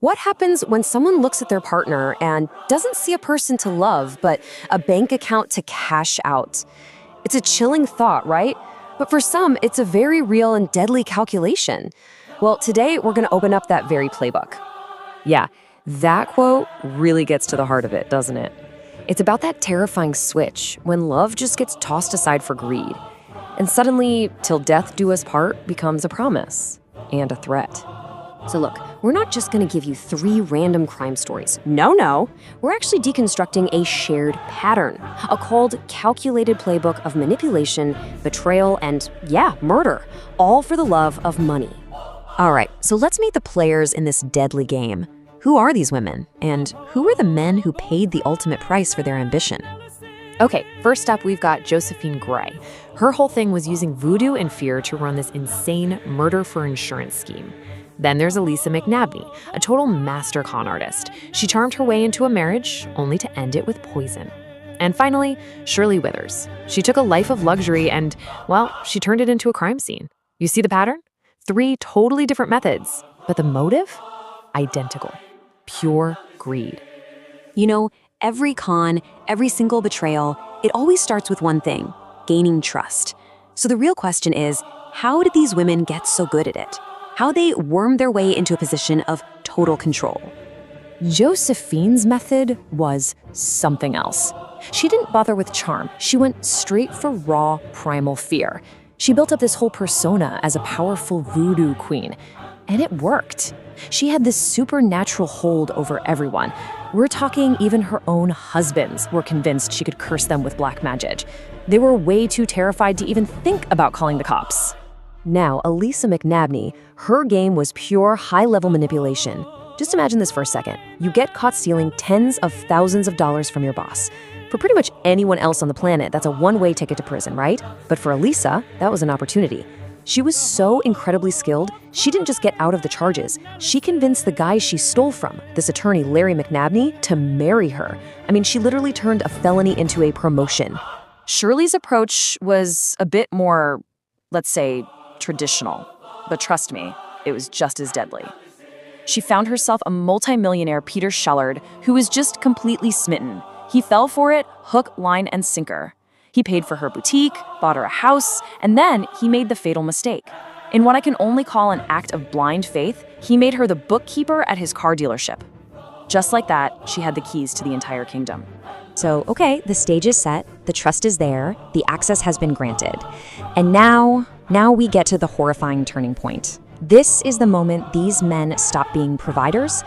What happens when someone looks at their partner and doesn't see a person to love, but a bank account to cash out? It's a chilling thought, right? But for some, it's a very real and deadly calculation. Well, today we're going to open up that very playbook. Yeah, that quote really gets to the heart of it, doesn't it? It's about that terrifying switch when love just gets tossed aside for greed. And suddenly, till death do us part becomes a promise and a threat. So look, we're not just going to give you 3 random crime stories. No. We're actually deconstructing a shared pattern, a cold, calculated playbook of manipulation, betrayal, and, murder, all for the love of money. All right, so let's meet the players in this deadly game. Who are these women? And who are the men who paid the ultimate price for their ambition? Okay, first up, we've got Josephine Gray. Her whole thing was using voodoo and fear to run this insane murder for insurance scheme. Then there's Elisa McNabney, a total master con artist. She charmed her way into a marriage, only to end it with poison. And finally, Shirley Withers. She took a life of luxury and, well, she turned it into a crime scene. You see the pattern? 3 totally different methods, but the motive? Identical. Pure greed. You know, every con, every single betrayal, it always starts with one thing: gaining trust. So the real question is, how did these women get so good at it? How they wormed their way into a position of total control? Josephine's method was something else. She didn't bother with charm. She went straight for raw, primal fear. She built up this whole persona as a powerful voodoo queen, and it worked. She had this supernatural hold over everyone. We're talking even her own husbands were convinced she could curse them with black magic. They were way too terrified to even think about calling the cops. Now, Elisa McNabney, her game was pure high-level manipulation. Just imagine this for a second. You get caught stealing tens of thousands of dollars from your boss. For pretty much anyone else on the planet, that's a one-way ticket to prison, right? But for Elisa, that was an opportunity. She was so incredibly skilled, she didn't just get out of the charges. She convinced the guy she stole from, this attorney Larry McNabney, to marry her. I mean, she literally turned a felony into a promotion. Shirley's approach was a bit more, let's say, traditional. But trust me, it was just as deadly. She found herself a multimillionaire Peter Shellard who was just completely smitten. He fell for it, hook, line, and sinker. He paid for her boutique, bought her a house, and then he made the fatal mistake. In what I can only call an act of blind faith, he made her the bookkeeper at his car dealership. Just like that, she had the keys to the entire kingdom. So, okay, the stage is set, the trust is there, the access has been granted. And now we get to the horrifying turning point. This is the moment these men stop being providers